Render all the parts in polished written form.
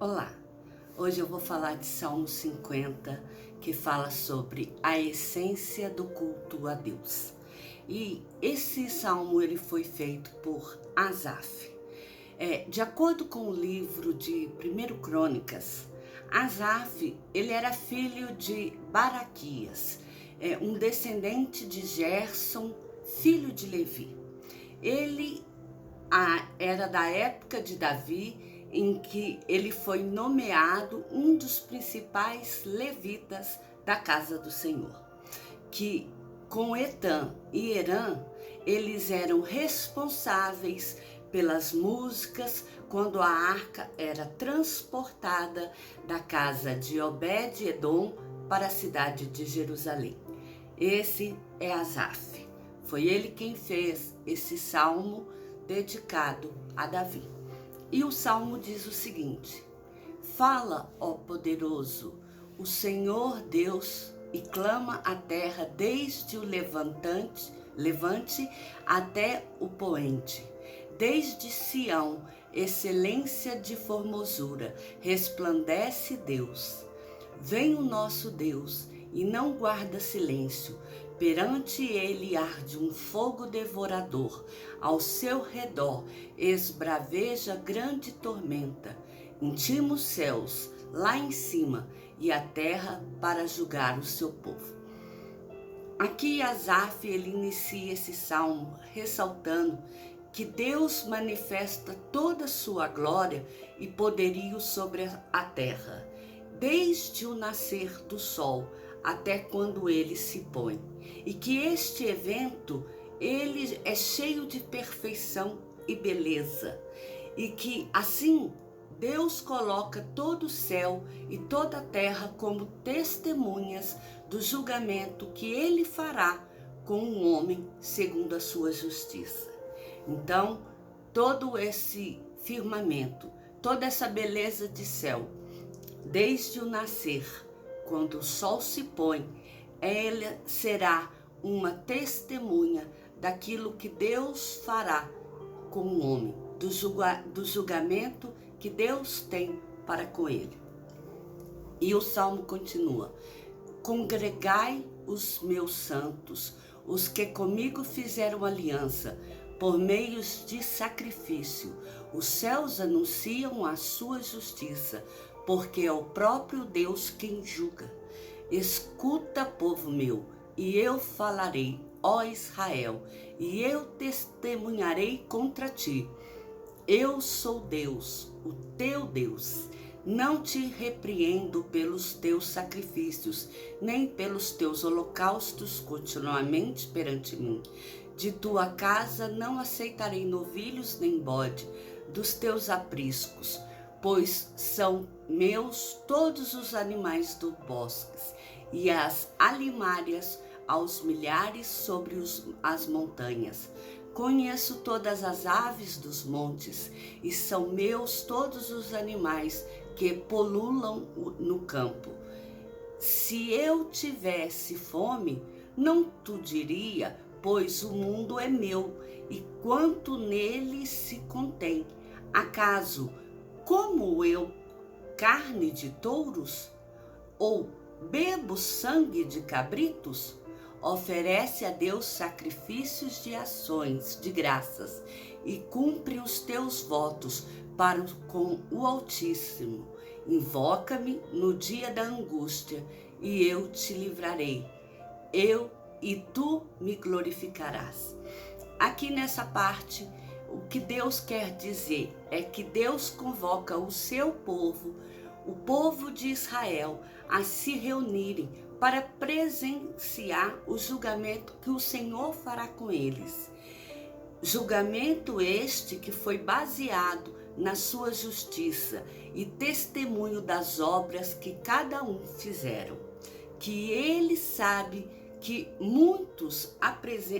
Olá, hoje eu vou falar de Salmo 50, que fala sobre a essência do culto a Deus. E esse salmo ele foi feito por Asaf. De acordo com o livro de 1 Crônicas, Asaf ele era filho de Baraquias, um descendente de Gerson, filho de Levi. Ele era da época de Davi, em que ele foi nomeado um dos principais levitas da casa do Senhor, que com Etã e Herã, eles eram responsáveis pelas músicas quando a arca era transportada da casa de Obed-edom para a cidade de Jerusalém. Esse é Asaf. Foi ele quem fez esse salmo dedicado a Davi. E o salmo diz o seguinte: Fala, ó poderoso, o Senhor Deus, e clama a terra desde o levante até o poente. Desde Sião, excelência de formosura, resplandece Deus. Vem o nosso Deus e não guarda silêncio. Perante ele arde um fogo devorador, ao seu redor esbraveja grande tormenta. Intima os céus lá em cima e a terra para julgar o seu povo. Aqui Asaf ele inicia esse salmo ressaltando que Deus manifesta toda a sua glória e poderio sobre a terra, desde o nascer do sol até quando ele se põe, e que este evento ele é cheio de perfeição e beleza, e que assim Deus coloca todo o céu e toda a terra como testemunhas do julgamento que ele fará com o homem segundo a sua justiça. Então, todo esse firmamento, toda essa beleza de céu, desde o nascer, quando o sol se põe, ela será uma testemunha daquilo que Deus fará com o homem, do julgamento que Deus tem para com ele. E o salmo continua: Congregai os meus santos, os que comigo fizeram aliança, por meios de sacrifício. Os céus anunciam a sua justiça, porque é o próprio Deus quem julga. Escuta, povo meu, e eu falarei, ó Israel, e eu testemunharei contra ti. Eu sou Deus, o teu Deus. Não te repreendo pelos teus sacrifícios, nem pelos teus holocaustos continuamente perante mim. De tua casa não aceitarei novilhos nem bode, dos teus apriscos, pois são meus todos os animais do bosque, e as alimárias aos milhares sobre as montanhas. Conheço todas as aves dos montes, e são meus todos os animais que pululam no campo. Se eu tivesse fome, não tu diria, pois o mundo é meu, e quanto nele se contém. Acaso como eu carne de touros? Ou bebo sangue de cabritos? Oferece a Deus sacrifícios de ações, de graças, e cumpre os teus votos para com o Altíssimo. Invoca-me no dia da angústia, e eu te livrarei. E tu me glorificarás. Aqui nessa parte, o que Deus quer dizer é que Deus convoca o seu povo, o povo de Israel, a se reunirem para presenciar o julgamento que o Senhor fará com eles. Julgamento este que foi baseado na sua justiça e testemunho das obras que cada um fizeram. Que ele sabe que muitos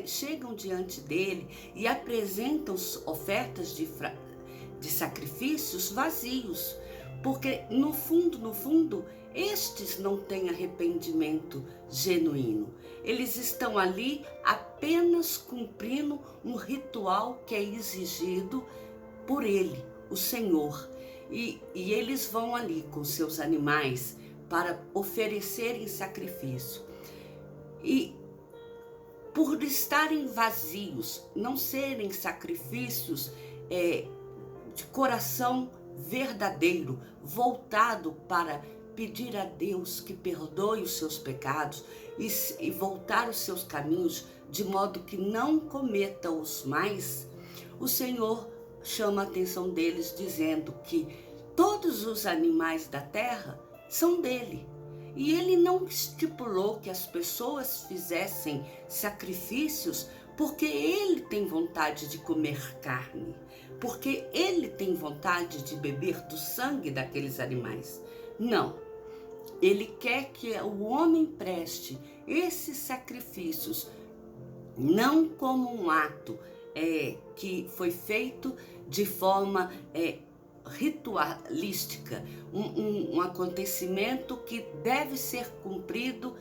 chegam diante dele e apresentam ofertas de sacrifícios vazios, porque no fundo, estes não têm arrependimento genuíno. Eles estão ali apenas cumprindo um ritual que é exigido por ele, o Senhor. e eles vão ali com seus animais para oferecerem sacrifício. E por estarem vazios, não serem sacrifícios de coração verdadeiro, voltado para pedir a Deus que perdoe os seus pecados e voltar os seus caminhos, de modo que não cometa-os mais, o Senhor chama a atenção deles dizendo que todos os animais da terra são dele. E ele não estipulou que as pessoas fizessem sacrifícios porque ele tem vontade de comer carne, porque ele tem vontade de beber do sangue daqueles animais. Não, ele quer que o homem preste esses sacrifícios não como um ato que foi feito de forma ritualística, um acontecimento que deve ser cumprido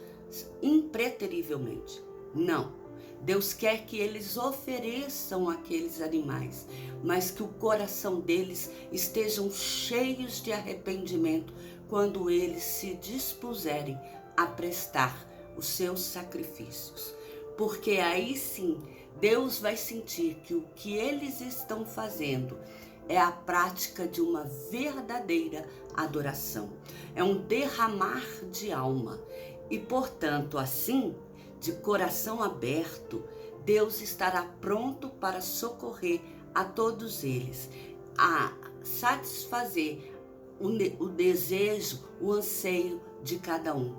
impreterivelmente. Não. Deus quer que eles ofereçam aqueles animais, mas que o coração deles estejam cheios de arrependimento quando eles se dispuserem a prestar os seus sacrifícios. Porque aí sim, Deus vai sentir que o que eles estão fazendo é a prática de uma verdadeira adoração. É um derramar de alma. E, portanto, assim, de coração aberto, Deus estará pronto para socorrer a todos eles, a satisfazer o desejo, o anseio de cada um.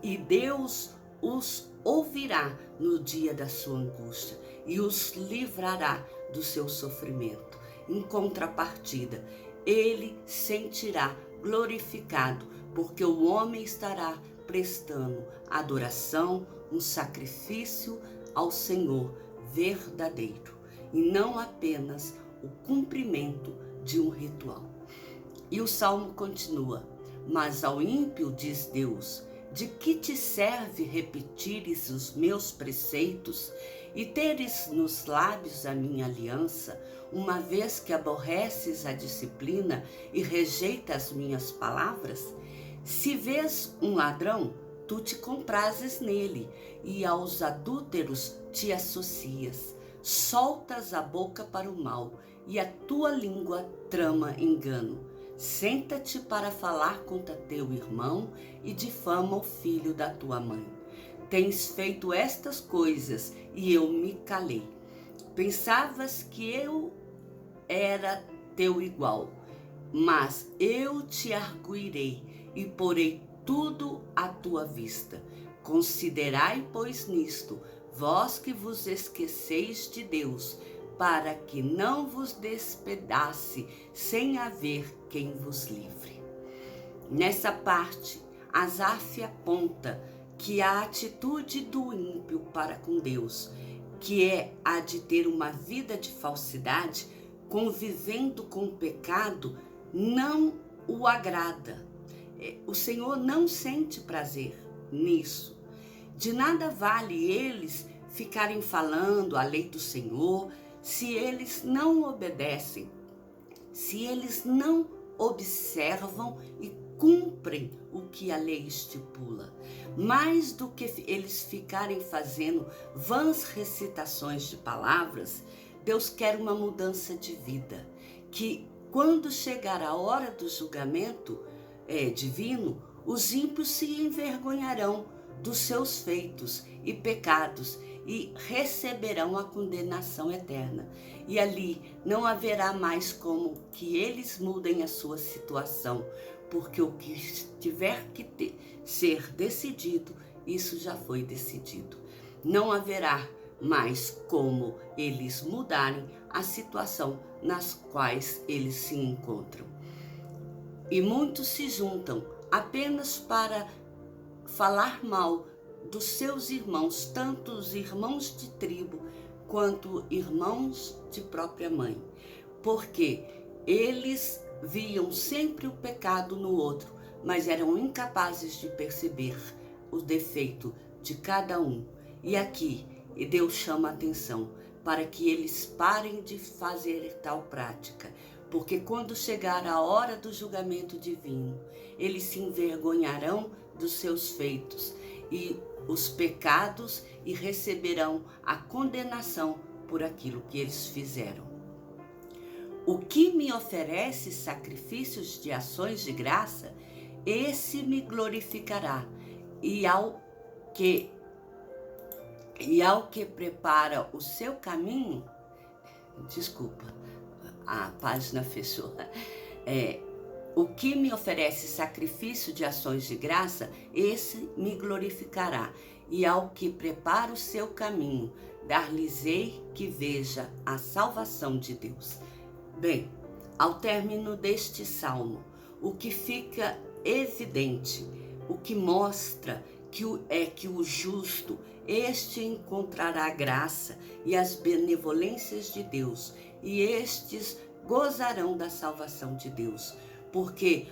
E Deus os ouvirá no dia da sua angústia e os livrará do seu sofrimento. Em contrapartida, ele sentirá glorificado, porque o homem estará prestando adoração, um sacrifício ao Senhor verdadeiro, e não apenas o cumprimento de um ritual. E o salmo continua: mas ao ímpio diz Deus, de que te serve repetires os meus preceitos e teres nos lábios a minha aliança, uma vez que aborreces a disciplina e rejeitas as minhas palavras? Se vês um ladrão, tu te comprases nele, e aos adúlteros te associas. Soltas a boca para o mal, e a tua língua trama engano. Senta-te para falar contra teu irmão e difama o filho da tua mãe. Tens feito estas coisas e eu me calei. Pensavas que eu era teu igual, mas eu te arguirei e porei tudo à tua vista. Considerai, pois, nisto, vós que vos esqueceis de Deus, para que não vos despedace sem haver quem vos livre. Nessa parte, Asaf aponta que a atitude do ímpio para com Deus, que é a de ter uma vida de falsidade, convivendo com o pecado, não o agrada. O Senhor não sente prazer nisso. De nada vale eles ficarem falando a lei do Senhor, se eles não obedecem, se eles não observam e cumprem o que a lei estipula. Mais do que eles ficarem fazendo vãs recitações de palavras, Deus quer uma mudança de vida, que quando chegar a hora do julgamento divino, os ímpios se envergonharão dos seus feitos e pecados e receberão a condenação eterna. E ali não haverá mais como que eles mudem a sua situação, porque o que tiver que ser decidido, isso já foi decidido. Não haverá mais como eles mudarem a situação nas quais eles se encontram. E muitos se juntam apenas para falar mal dos seus irmãos, tanto os irmãos de tribo quanto irmãos de própria mãe, porque eles viam sempre o pecado no outro, mas eram incapazes de perceber o defeito de cada um. E aqui Deus chama a atenção para que eles parem de fazer tal prática, porque quando chegar a hora do julgamento divino, eles se envergonharão dos seus feitos e os pecados e receberão a condenação por aquilo que eles fizeram. O que me oferece sacrifícios de ações de graça, esse me glorificará, e ao que prepara o seu caminho, desculpa, a página fechou. O que me oferece sacrifício de ações de graça, esse me glorificará. E ao que prepara o seu caminho, dar-lhes-ei que veja a salvação de Deus. Bem, ao término deste salmo, o que fica evidente, o que mostra que o justo, este encontrará a graça e as benevolências de Deus, e estes gozarão da salvação de Deus, porque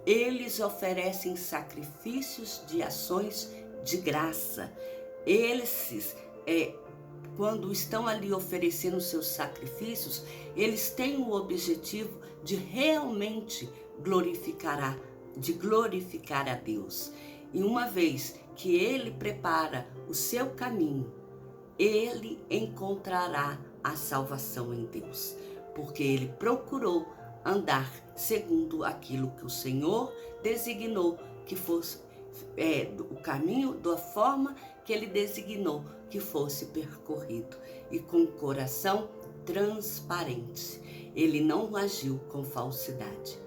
eles oferecem sacrifícios de ações de graça. Eles, quando estão ali oferecendo seus sacrifícios, eles têm o objetivo de realmente glorificar a Deus. E uma vez que ele prepara o seu caminho, ele encontrará a salvação em Deus, porque ele procurou andar segundo aquilo que o Senhor designou que fosse o caminho, da forma que ele designou que fosse percorrido, e com o coração transparente. Ele não agiu com falsidade.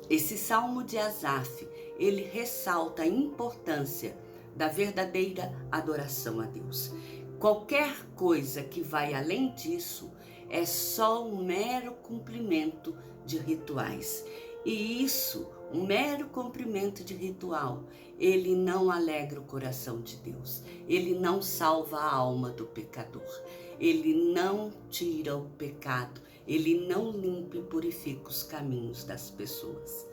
Esse salmo de Asaf, ele ressalta a importância da verdadeira adoração a Deus. Qualquer coisa que vai além disso é só um mero cumprimento de rituais. E isso, um mero cumprimento de ritual, ele não alegra o coração de Deus. Ele não salva a alma do pecador. Ele não tira o pecado. Ele não limpa e purifica os caminhos das pessoas.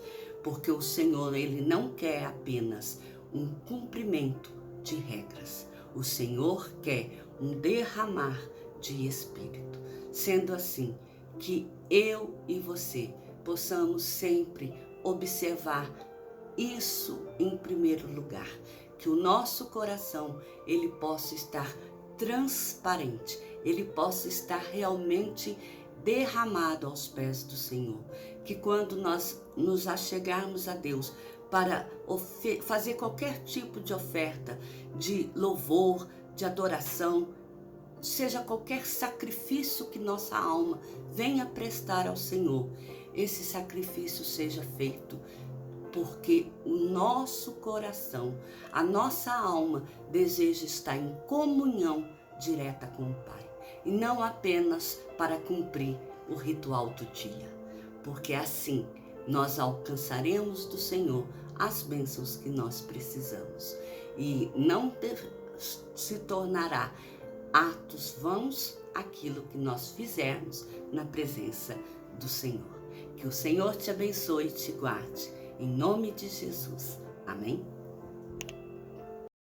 Porque o Senhor, ele não quer apenas um cumprimento de regras. O Senhor quer um derramar de Espírito. Sendo assim, que eu e você possamos sempre observar isso em primeiro lugar. Que o nosso coração, ele possa estar transparente. Ele possa estar realmente derramado aos pés do Senhor. Que quando nós nos achegarmos a Deus para fazer qualquer tipo de oferta, de louvor, de adoração, seja qualquer sacrifício que nossa alma venha prestar ao Senhor, esse sacrifício seja feito porque o nosso coração, a nossa alma deseja estar em comunhão direta com o Pai, e não apenas para cumprir o ritual do dia, porque assim nós alcançaremos do Senhor as bênçãos que nós precisamos, e não se tornará atos vãos aquilo que nós fizermos na presença do Senhor. Que o Senhor te abençoe e te guarde, em nome de Jesus. Amém?